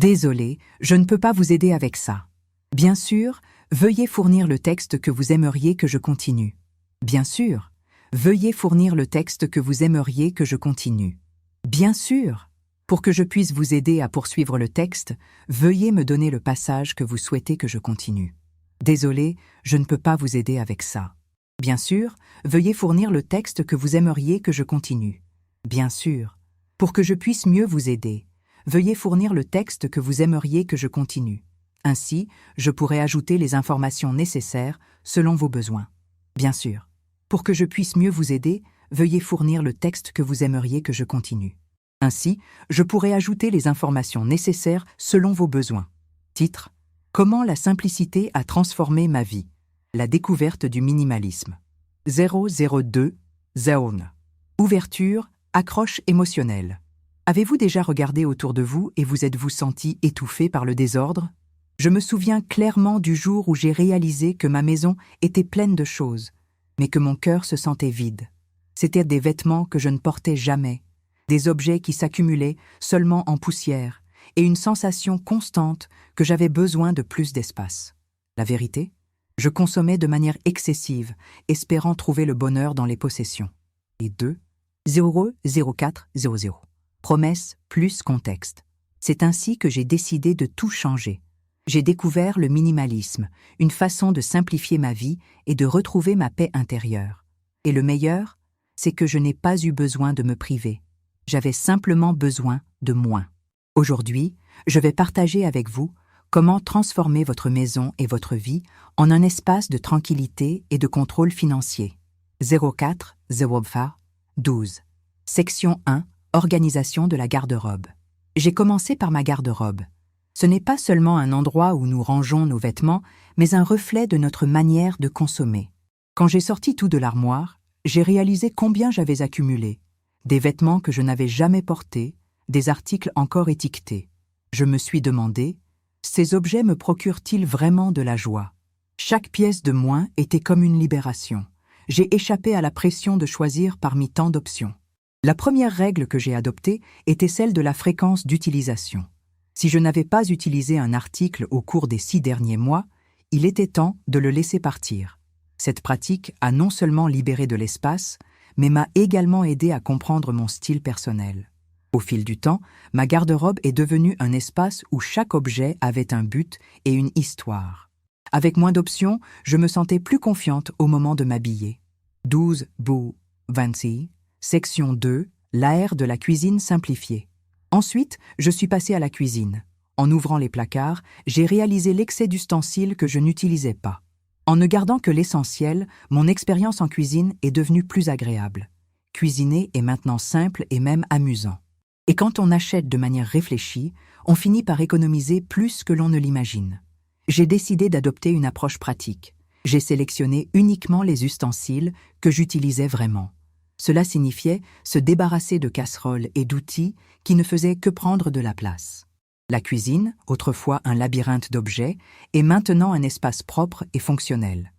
Désolé, je ne peux pas vous aider avec ça. Bien sûr, veuillez fournir le texte que vous aimeriez que je continue. Bien sûr, veuillez fournir le texte que vous aimeriez que je continue. Bien sûr, pour que je puisse vous aider à poursuivre le texte, veuillez me donner le passage que vous souhaitez que je continue. Désolé, je ne peux pas vous aider avec ça. Bien sûr, veuillez fournir le texte que vous aimeriez que je continue. Bien sûr, pour que je puisse mieux vous aider, veuillez fournir le texte que vous aimeriez que je continue. Ainsi, je pourrai ajouter les informations nécessaires selon vos besoins. Bien sûr, pour que je puisse mieux vous aider, veuillez fournir le texte que vous aimeriez que je continue. Ainsi, je pourrai ajouter les informations nécessaires selon vos besoins. Titre: Comment la simplicité a transformé ma vie. La découverte du minimalisme. 002 Zone. Ouverture, accroche émotionnelle. Avez-vous déjà regardé autour de vous et vous êtes-vous senti étouffé par le désordre? Je me souviens clairement du jour où j'ai réalisé que ma maison était pleine de choses, mais que mon cœur se sentait vide. C'étaient des vêtements que je ne portais jamais, des objets qui s'accumulaient seulement en poussière, et une sensation constante que j'avais besoin de plus d'espace. La vérité? Je consommais de manière excessive, espérant trouver le bonheur dans les possessions. Et 0400. Promesse plus contexte. C'est ainsi que j'ai décidé de tout changer. J'ai découvert le minimalisme, une façon de simplifier ma vie et de retrouver ma paix intérieure. Et le meilleur, c'est que je n'ai pas eu besoin de me priver. J'avais simplement besoin de moins. Aujourd'hui, je vais partager avec vous comment transformer votre maison et votre vie en un espace de tranquillité et de contrôle financier. 12. Section 1. Organisation de la garde-robe. J'ai commencé par ma garde-robe. Ce n'est pas seulement un endroit où nous rangeons nos vêtements, mais un reflet de notre manière de consommer. Quand j'ai sorti tout de l'armoire, j'ai réalisé combien j'avais accumulé. Des vêtements que je n'avais jamais portés, des articles encore étiquetés. Je me suis demandé, ces objets me procurent-ils vraiment de la joie? Chaque pièce de moins était comme une libération. J'ai échappé à la pression de choisir parmi tant d'options. La première règle que j'ai adoptée était celle de la fréquence d'utilisation. Si je n'avais pas utilisé un article au cours des 6 derniers mois, il était temps de le laisser partir. Cette pratique a non seulement libéré de l'espace, mais m'a également aidé à comprendre mon style personnel. Au fil du temps, ma garde-robe est devenue un espace où chaque objet avait un but et une histoire. Avec moins d'options, je me sentais plus confiante au moment de m'habiller. 26. Section 2. L'art de la cuisine simplifiée. Ensuite, je suis passée à la cuisine. En ouvrant les placards, j'ai réalisé l'excès d'ustensiles que je n'utilisais pas. En ne gardant que l'essentiel, mon expérience en cuisine est devenue plus agréable. Cuisiner est maintenant simple et même amusant. Et quand on achète de manière réfléchie, on finit par économiser plus que l'on ne l'imagine. J'ai décidé d'adopter une approche pratique. J'ai sélectionné uniquement les ustensiles que j'utilisais vraiment. Cela signifiait se débarrasser de casseroles et d'outils qui ne faisaient que prendre de la place. La cuisine, autrefois un labyrinthe d'objets, est maintenant un espace propre et fonctionnel.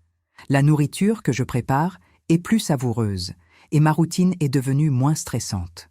La nourriture que je prépare est plus savoureuse et ma routine est devenue moins stressante.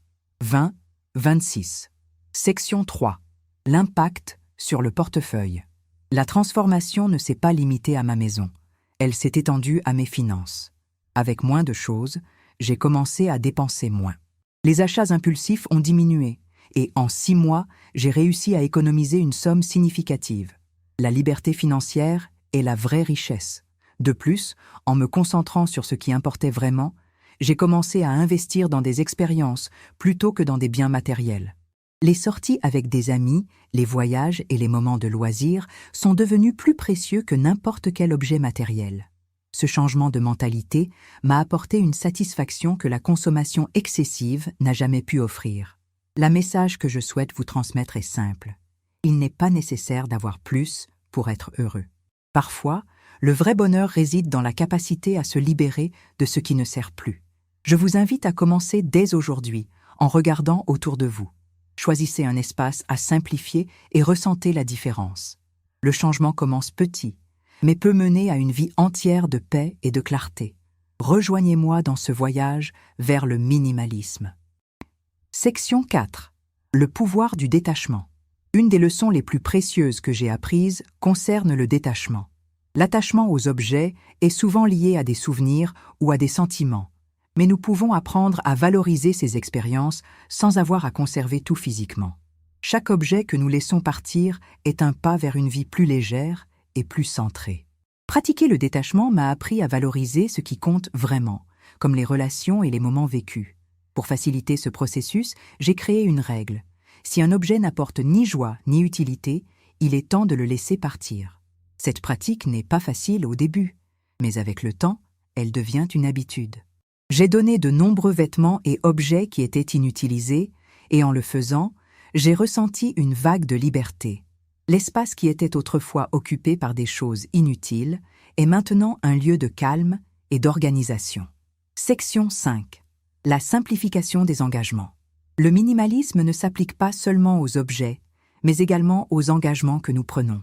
26. Section 3. L'impact sur le portefeuille. La transformation ne s'est pas limitée à ma maison. Elle s'est étendue à mes finances. Avec moins de choses, j'ai commencé à dépenser moins. Les achats impulsifs ont diminué et en 6 mois, j'ai réussi à économiser une somme significative. La liberté financière est la vraie richesse. De plus, en me concentrant sur ce qui importait vraiment, j'ai commencé à investir dans des expériences plutôt que dans des biens matériels. Les sorties avec des amis, les voyages et les moments de loisirs sont devenus plus précieux que n'importe quel objet matériel. Ce changement de mentalité m'a apporté une satisfaction que la consommation excessive n'a jamais pu offrir. Le message que je souhaite vous transmettre est simple. Il n'est pas nécessaire d'avoir plus pour être heureux. Parfois, le vrai bonheur réside dans la capacité à se libérer de ce qui ne sert plus. Je vous invite à commencer dès aujourd'hui en regardant autour de vous. Choisissez un espace à simplifier et ressentez la différence. Le changement commence petit, mais peut mener à une vie entière de paix et de clarté. Rejoignez-moi dans ce voyage vers le minimalisme. Section 4. Le pouvoir du détachement. Une des leçons les plus précieuses que j'ai apprises concerne le détachement. L'attachement aux objets est souvent lié à des souvenirs ou à des sentiments, mais nous pouvons apprendre à valoriser ces expériences sans avoir à conserver tout physiquement. Chaque objet que nous laissons partir est un pas vers une vie plus légère et plus centrée. Pratiquer le détachement m'a appris à valoriser ce qui compte vraiment, comme les relations et les moments vécus. Pour faciliter ce processus, j'ai créé une règle. Si un objet n'apporte ni joie ni utilité, il est temps de le laisser partir. Cette pratique n'est pas facile au début, mais avec le temps, elle devient une habitude. J'ai donné de nombreux vêtements et objets qui étaient inutilisés, et en le faisant, j'ai ressenti une vague de liberté. L'espace qui était autrefois occupé par des choses inutiles est maintenant un lieu de calme et d'organisation. Section 5. La simplification des engagements. Le minimalisme ne s'applique pas seulement aux objets, mais également aux engagements que nous prenons.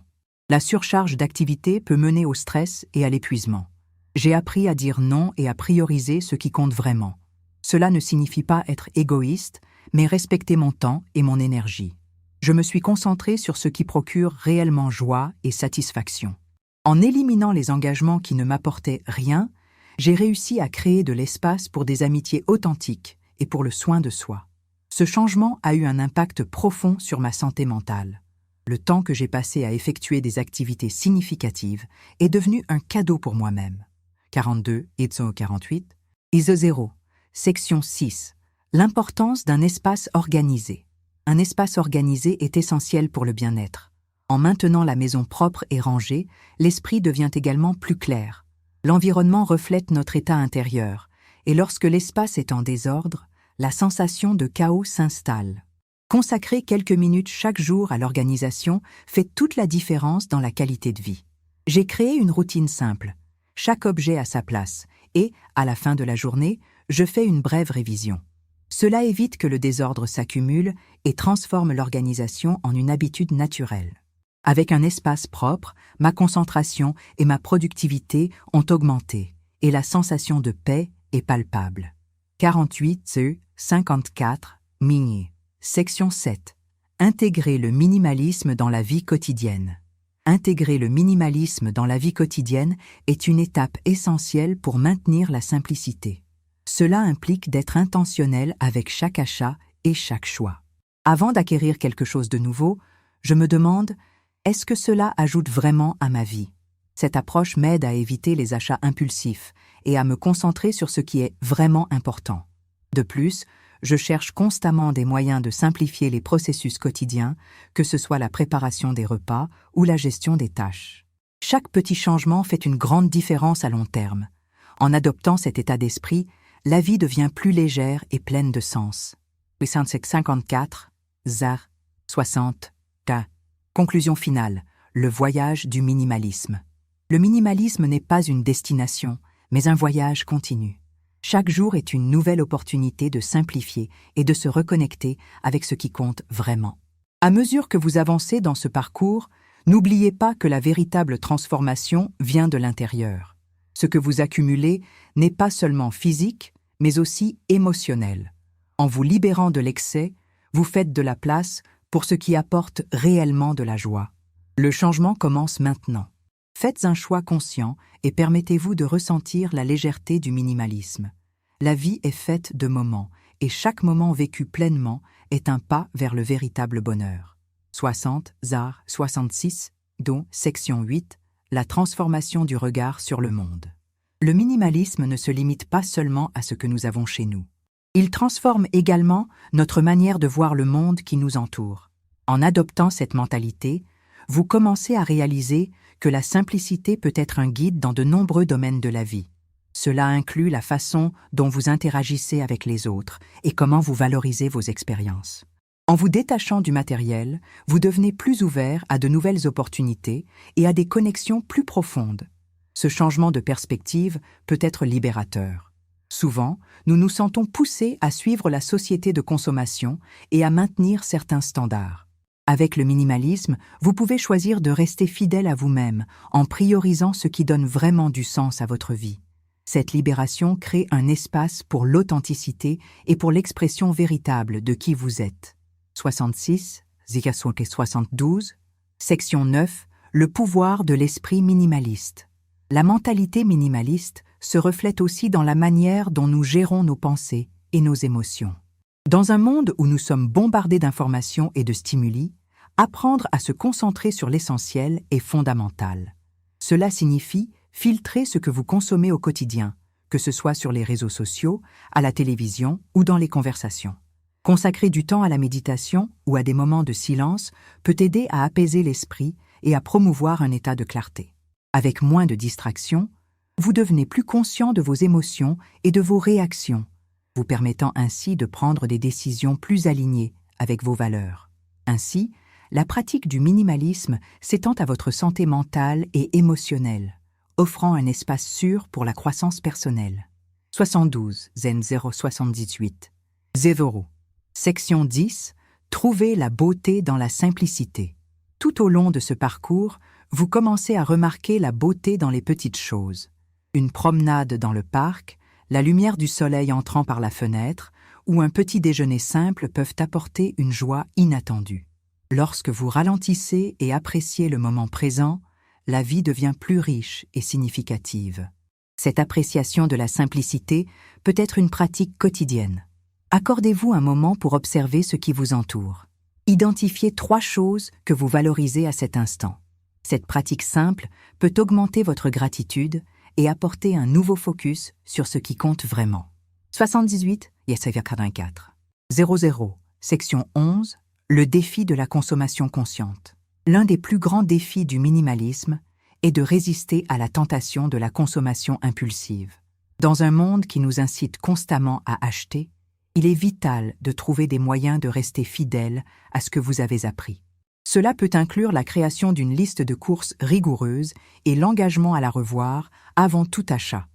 La surcharge d'activités peut mener au stress et à l'épuisement. J'ai appris à dire non et à prioriser ce qui compte vraiment. Cela ne signifie pas être égoïste, mais respecter mon temps et mon énergie. Je me suis concentré sur ce qui procure réellement joie et satisfaction. En éliminant les engagements qui ne m'apportaient rien, j'ai réussi à créer de l'espace pour des amitiés authentiques et pour le soin de soi. Ce changement a eu un impact profond sur ma santé mentale. Le temps que j'ai passé à effectuer des activités significatives est devenu un cadeau pour moi-même. 42, ISO 48, ISO 0, section 6. L'importance d'un espace organisé. Un espace organisé est essentiel pour le bien-être. En maintenant la maison propre et rangée, l'esprit devient également plus clair. L'environnement reflète notre état intérieur, et lorsque l'espace est en désordre, la sensation de chaos s'installe. Consacrer quelques minutes chaque jour à l'organisation fait toute la différence dans la qualité de vie. J'ai créé une routine simple. Chaque objet a sa place, et, à la fin de la journée, je fais une brève révision. Cela évite que le désordre s'accumule et transforme l'organisation en une habitude naturelle. Avec un espace propre, ma concentration et ma productivité ont augmenté, et la sensation de paix est palpable. 48 54 Migné. Section 7. Intégrer le minimalisme dans la vie quotidienne. Intégrer le minimalisme dans la vie quotidienne est une étape essentielle pour maintenir la simplicité. Cela implique d'être intentionnel avec chaque achat et chaque choix. Avant d'acquérir quelque chose de nouveau, je me demande, est-ce que cela ajoute vraiment à ma vie? Cette approche m'aide à éviter les achats impulsifs et à me concentrer sur ce qui est vraiment important. De plus, je cherche constamment des moyens de simplifier les processus quotidiens, que ce soit la préparation des repas ou la gestion des tâches. Chaque petit changement fait une grande différence à long terme. En adoptant cet état d'esprit, la vie devient plus légère et pleine de sens. 54, Zar, 60, K. Conclusion finale, le voyage du minimalisme. Le minimalisme n'est pas une destination, mais un voyage continu. Chaque jour est une nouvelle opportunité de simplifier et de se reconnecter avec ce qui compte vraiment. À mesure que vous avancez dans ce parcours, n'oubliez pas que la véritable transformation vient de l'intérieur. Ce que vous accumulez n'est pas seulement physique, mais aussi émotionnel. En vous libérant de l'excès, vous faites de la place pour ce qui apporte réellement de la joie. Le changement commence maintenant. Faites un choix conscient et permettez-vous de ressentir la légèreté du minimalisme. La vie est faite de moments, et chaque moment vécu pleinement est un pas vers le véritable bonheur. 60, Zar, 66, dont section 8, la transformation du regard sur le monde. Le minimalisme ne se limite pas seulement à ce que nous avons chez nous. Il transforme également notre manière de voir le monde qui nous entoure. En adoptant cette mentalité, vous commencez à réaliser que la simplicité peut être un guide dans de nombreux domaines de la vie. Cela inclut la façon dont vous interagissez avec les autres et comment vous valorisez vos expériences. En vous détachant du matériel, vous devenez plus ouvert à de nouvelles opportunités et à des connexions plus profondes. Ce changement de perspective peut être libérateur. Souvent, nous nous sentons poussés à suivre la société de consommation et à maintenir certains standards. Avec le minimalisme, vous pouvez choisir de rester fidèle à vous-même en priorisant ce qui donne vraiment du sens à votre vie. Cette libération crée un espace pour l'authenticité et pour l'expression véritable de qui vous êtes. 66, Zikasoke 72. Section 9. Le pouvoir de l'esprit minimaliste. La mentalité minimaliste se reflète aussi dans la manière dont nous gérons nos pensées et nos émotions. Dans un monde où nous sommes bombardés d'informations et de stimuli, apprendre à se concentrer sur l'essentiel est fondamental. Cela signifie filtrer ce que vous consommez au quotidien, que ce soit sur les réseaux sociaux, à la télévision ou dans les conversations. Consacrer du temps à la méditation ou à des moments de silence peut aider à apaiser l'esprit et à promouvoir un état de clarté. Avec moins de distractions, vous devenez plus conscient de vos émotions et de vos réactions, vous permettant ainsi de prendre des décisions plus alignées avec vos valeurs. Ainsi, la pratique du minimalisme s'étend à votre santé mentale et émotionnelle, offrant un espace sûr pour la croissance personnelle. 72 Zen 078 Zévoro. Section 10. Trouvez la beauté dans la simplicité. Tout au long de ce parcours, vous commencez à remarquer la beauté dans les petites choses. Une promenade dans le parc, la lumière du soleil entrant par la fenêtre ou un petit déjeuner simple peuvent apporter une joie inattendue. Lorsque vous ralentissez et appréciez le moment présent, la vie devient plus riche et significative. Cette appréciation de la simplicité peut être une pratique quotidienne. Accordez-vous un moment pour observer ce qui vous entoure. Identifiez 3 choses que vous valorisez à cet instant. Cette pratique simple peut augmenter votre gratitude et apporter un nouveau focus sur ce qui compte vraiment. 78 Yesavia 44 00 Section 11. Le défi de la consommation consciente. L'un des plus grands défis du minimalisme est de résister à la tentation de la consommation impulsive. Dans un monde qui nous incite constamment à acheter, il est vital de trouver des moyens de rester fidèle à ce que vous avez appris. Cela peut inclure la création d'une liste de courses rigoureuse et l'engagement à la revoir avant tout achat.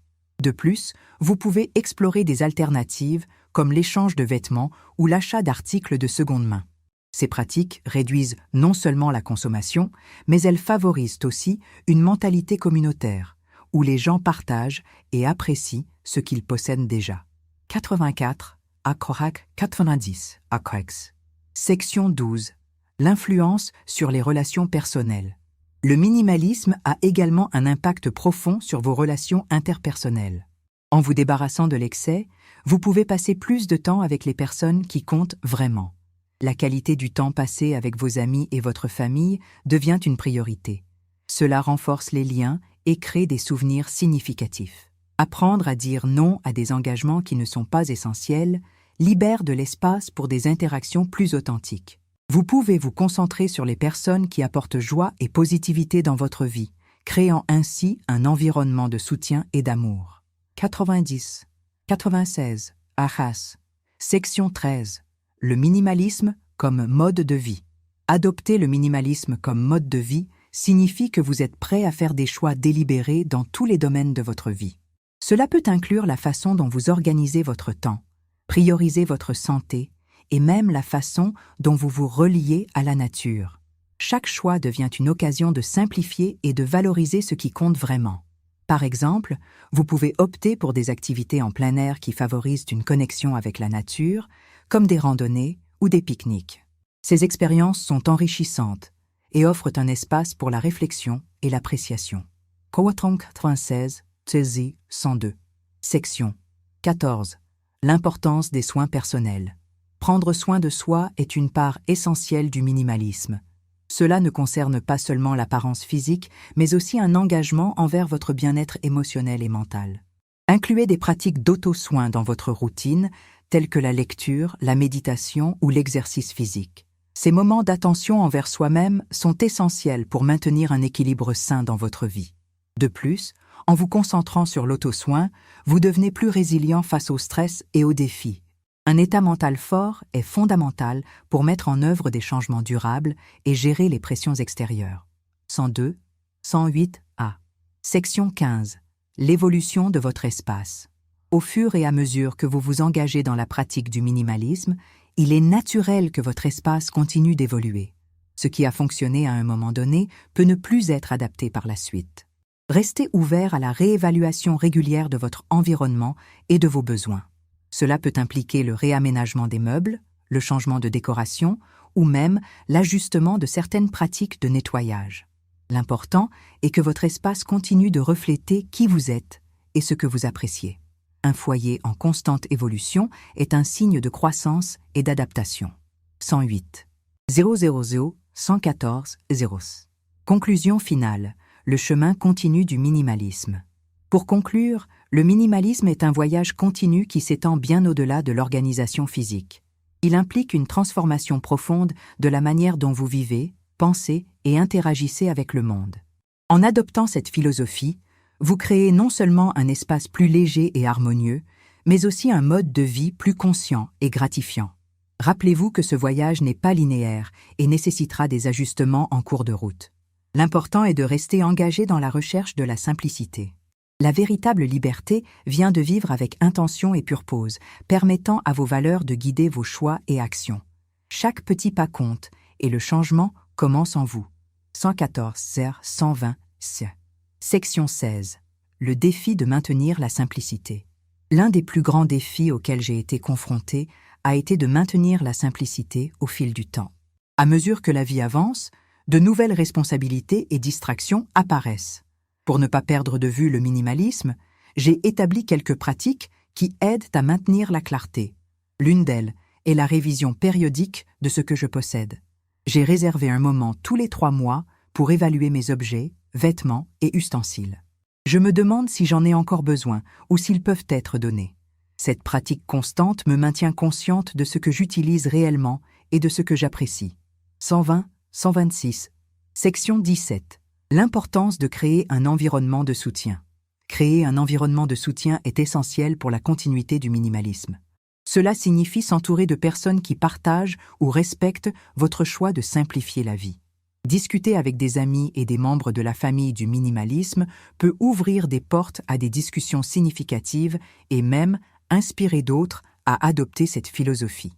De plus, vous pouvez explorer des alternatives comme l'échange de vêtements ou l'achat d'articles de seconde main. Ces pratiques réduisent non seulement la consommation, mais elles favorisent aussi une mentalité communautaire, où les gens partagent et apprécient ce qu'ils possèdent déjà. 84 Akorak 90 Akorex. Section 12. L'influence sur les relations personnelles. Le minimalisme a également un impact profond sur vos relations interpersonnelles. En vous débarrassant de l'excès, vous pouvez passer plus de temps avec les personnes qui comptent vraiment. La qualité du temps passé avec vos amis et votre famille devient une priorité. Cela renforce les liens et crée des souvenirs significatifs. Apprendre à dire non à des engagements qui ne sont pas essentiels libère de l'espace pour des interactions plus authentiques. Vous pouvez vous concentrer sur les personnes qui apportent joie et positivité dans votre vie, créant ainsi un environnement de soutien et d'amour. 90 96 Ahas. Section 13. Le minimalisme comme mode de vie. Adopter le minimalisme comme mode de vie signifie que vous êtes prêt à faire des choix délibérés dans tous les domaines de votre vie. Cela peut inclure la façon dont vous organisez votre temps, priorisez votre santé et même la façon dont vous vous reliez à la nature. Chaque choix devient une occasion de simplifier et de valoriser ce qui compte vraiment. Par exemple, vous pouvez opter pour des activités en plein air qui favorisent une connexion avec la nature, comme des randonnées ou des pique-niques. Ces expériences sont enrichissantes et offrent un espace pour la réflexion et l'appréciation. Kowatong 96, Tsezi 102. Section 14. L'importance des soins personnels. Prendre soin de soi est une part essentielle du minimalisme. Cela ne concerne pas seulement l'apparence physique, mais aussi un engagement envers votre bien-être émotionnel et mental. Incluez des pratiques d'auto-soin dans votre routine, telles que la lecture, la méditation ou l'exercice physique. Ces moments d'attention envers soi-même sont essentiels pour maintenir un équilibre sain dans votre vie. De plus, en vous concentrant sur l'auto-soin, vous devenez plus résilient face au stress et aux défis. Un état mental fort est fondamental pour mettre en œuvre des changements durables et gérer les pressions extérieures. 102, 108a. Section 15. L'évolution de votre espace. Au fur et à mesure que vous vous engagez dans la pratique du minimalisme, il est naturel que votre espace continue d'évoluer. Ce qui a fonctionné à un moment donné peut ne plus être adapté par la suite. Restez ouvert à la réévaluation régulière de votre environnement et de vos besoins. Cela peut impliquer le réaménagement des meubles, le changement de décoration ou même l'ajustement de certaines pratiques de nettoyage. L'important est que votre espace continue de refléter qui vous êtes et ce que vous appréciez. Un foyer en constante évolution est un signe de croissance et d'adaptation. 108 000 114 0. Conclusion finale. Le chemin continu du minimalisme. Pour conclure, le minimalisme est un voyage continu qui s'étend bien au-delà de l'organisation physique. Il implique une transformation profonde de la manière dont vous vivez, pensez et interagissez avec le monde. En adoptant cette philosophie, vous créez non seulement un espace plus léger et harmonieux, mais aussi un mode de vie plus conscient et gratifiant. Rappelez-vous que ce voyage n'est pas linéaire et nécessitera des ajustements en cours de route. L'important est de rester engagé dans la recherche de la simplicité. La véritable liberté vient de vivre avec intention et purpose, permettant à vos valeurs de guider vos choix et actions. Chaque petit pas compte et le changement commence en vous. 114 120 Section 16. Le défi de maintenir la simplicité. L'un des plus grands défis auxquels j'ai été confronté a été de maintenir la simplicité au fil du temps. À mesure que la vie avance, de nouvelles responsabilités et distractions apparaissent. Pour ne pas perdre de vue le minimalisme, j'ai établi quelques pratiques qui aident à maintenir la clarté. L'une d'elles est la révision périodique de ce que je possède. J'ai réservé un moment tous les 3 mois pour évaluer mes objets, vêtements et ustensiles. Je me demande si j'en ai encore besoin ou s'ils peuvent être donnés. Cette pratique constante me maintient consciente de ce que j'utilise réellement et de ce que j'apprécie. 126. Section 17. L'importance de créer un environnement de soutien. Créer un environnement de soutien est essentiel pour la continuité du minimalisme. Cela signifie s'entourer de personnes qui partagent ou respectent votre choix de simplifier la vie. Discuter avec des amis et des membres de la famille du minimalisme peut ouvrir des portes à des discussions significatives et même inspirer d'autres à adopter cette philosophie.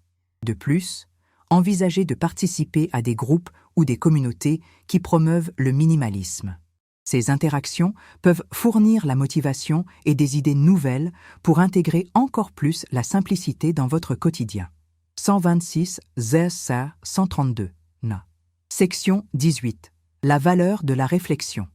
De plus, envisagez de participer à des groupes ou des communautés qui promeuvent le minimalisme. Ces interactions peuvent fournir la motivation et des idées nouvelles pour intégrer encore plus la simplicité dans votre quotidien. 126 132 Section 18. La valeur de la réflexion.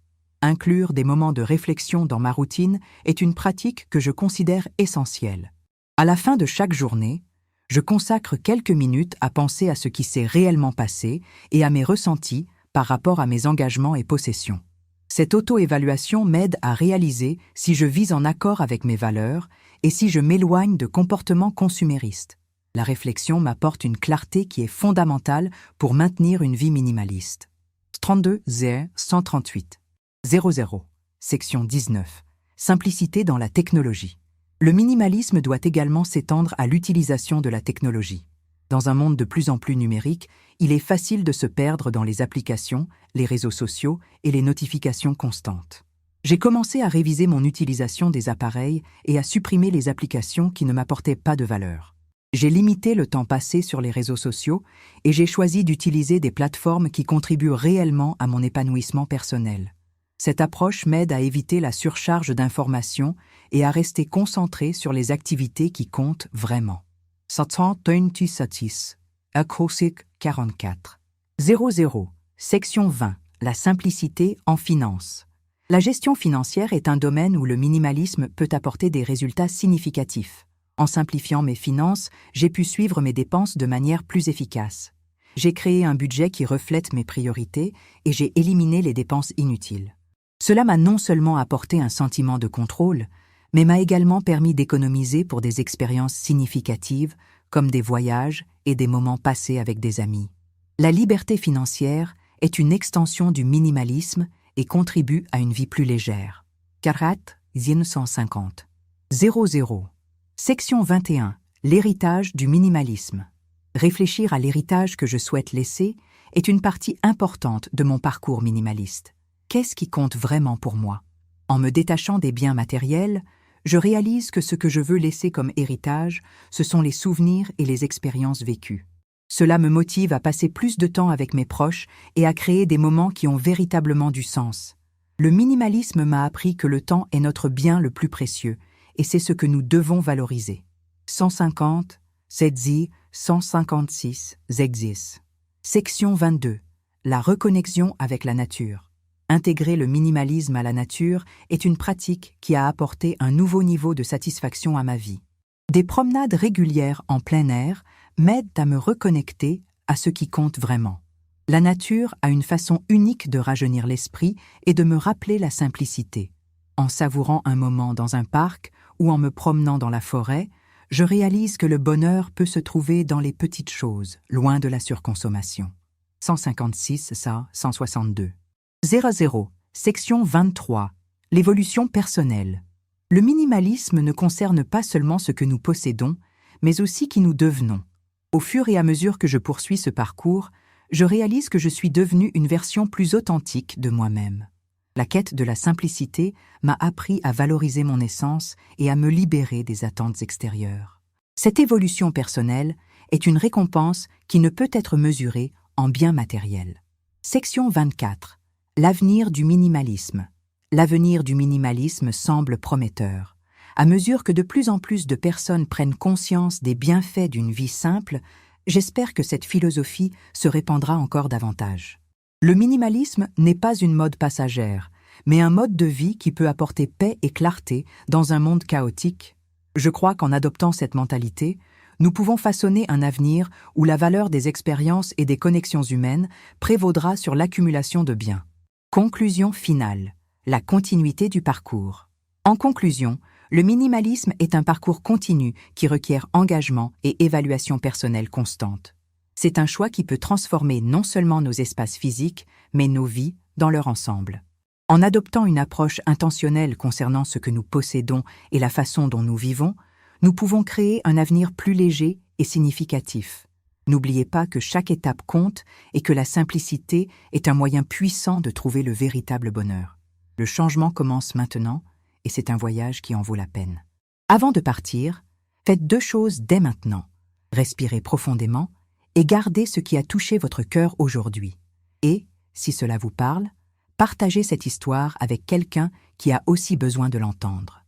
Inclure des moments de réflexion dans ma routine est une pratique que je considère essentielle. À la fin de chaque journée, je consacre quelques minutes à penser à ce qui s'est réellement passé et à mes ressentis par rapport à mes engagements et possessions. Cette auto-évaluation m'aide à réaliser si je vis en accord avec mes valeurs et si je m'éloigne de comportements consuméristes. La réflexion m'apporte une clarté qui est fondamentale pour maintenir une vie minimaliste. 32 138 00. Section 19. Simplicité dans la technologie. Le minimalisme doit également s'étendre à l'utilisation de la technologie. Dans un monde de plus en plus numérique, il est facile de se perdre dans les applications, les réseaux sociaux et les notifications constantes. J'ai commencé à réviser mon utilisation des appareils et à supprimer les applications qui ne m'apportaient pas de valeur. J'ai limité le temps passé sur les réseaux sociaux et j'ai choisi d'utiliser des plateformes qui contribuent réellement à mon épanouissement personnel. Cette approche m'aide à éviter la surcharge d'informations et à rester concentré sur les activités qui comptent vraiment. 127 Acrosic 44 00. Section 20. La simplicité en finance. La gestion financière est un domaine où le minimalisme peut apporter des résultats significatifs. En simplifiant mes finances, j'ai pu suivre mes dépenses de manière plus efficace. J'ai créé un budget qui reflète mes priorités et j'ai éliminé les dépenses inutiles. Cela m'a non seulement apporté un sentiment de contrôle, mais m'a également permis d'économiser pour des expériences significatives, comme des voyages et des moments passés avec des amis. La liberté financière est une extension du minimalisme et contribue à une vie plus légère. Karat 150 00. Section 21. L'héritage du minimalisme. Réfléchir à l'héritage que je souhaite laisser est une partie importante de mon parcours minimaliste. Qu'est-ce qui compte vraiment pour moi? En me détachant des biens matériels, je réalise que ce que je veux laisser comme héritage, ce sont les souvenirs et les expériences vécues. Cela me motive à passer plus de temps avec mes proches et à créer des moments qui ont véritablement du sens. Le minimalisme m'a appris que le temps est notre bien le plus précieux, et c'est ce que nous devons valoriser. 150, Setzi, 156, Zegzis. Section 22. La reconnexion avec la nature. Intégrer le minimalisme à la nature est une pratique qui a apporté un nouveau niveau de satisfaction à ma vie. Des promenades régulières en plein air m'aident à me reconnecter à ce qui compte vraiment. La nature a une façon unique de rajeunir l'esprit et de me rappeler la simplicité. En savourant un moment dans un parc ou en me promenant dans la forêt, je réalise que le bonheur peut se trouver dans les petites choses, loin de la surconsommation. 156, ça, 162. 00. Section 23. L'évolution personnelle. Le minimalisme ne concerne pas seulement ce que nous possédons, mais aussi qui nous devenons. Au fur et à mesure que je poursuis ce parcours, je réalise que je suis devenue une version plus authentique de moi-même. La quête de la simplicité m'a appris à valoriser mon essence et à me libérer des attentes extérieures. Cette évolution personnelle est une récompense qui ne peut être mesurée en biens matériels. Section 24. L'avenir du minimalisme. L'avenir du minimalisme semble prometteur. À mesure que de plus en plus de personnes prennent conscience des bienfaits d'une vie simple, j'espère que cette philosophie se répandra encore davantage. Le minimalisme n'est pas une mode passagère, mais un mode de vie qui peut apporter paix et clarté dans un monde chaotique. Je crois qu'en adoptant cette mentalité, nous pouvons façonner un avenir où la valeur des expériences et des connexions humaines prévaudra sur l'accumulation de biens. Conclusion finale. La continuité du parcours. En conclusion, le minimalisme est un parcours continu qui requiert engagement et évaluation personnelle constante. C'est un choix qui peut transformer non seulement nos espaces physiques, mais nos vies dans leur ensemble. En adoptant une approche intentionnelle concernant ce que nous possédons et la façon dont nous vivons, nous pouvons créer un avenir plus léger et significatif. N'oubliez pas que chaque étape compte et que la simplicité est un moyen puissant de trouver le véritable bonheur. Le changement commence maintenant et c'est un voyage qui en vaut la peine. Avant de partir, faites 2 choses dès maintenant. Respirez profondément et gardez ce qui a touché votre cœur aujourd'hui. Et, si cela vous parle, partagez cette histoire avec quelqu'un qui a aussi besoin de l'entendre.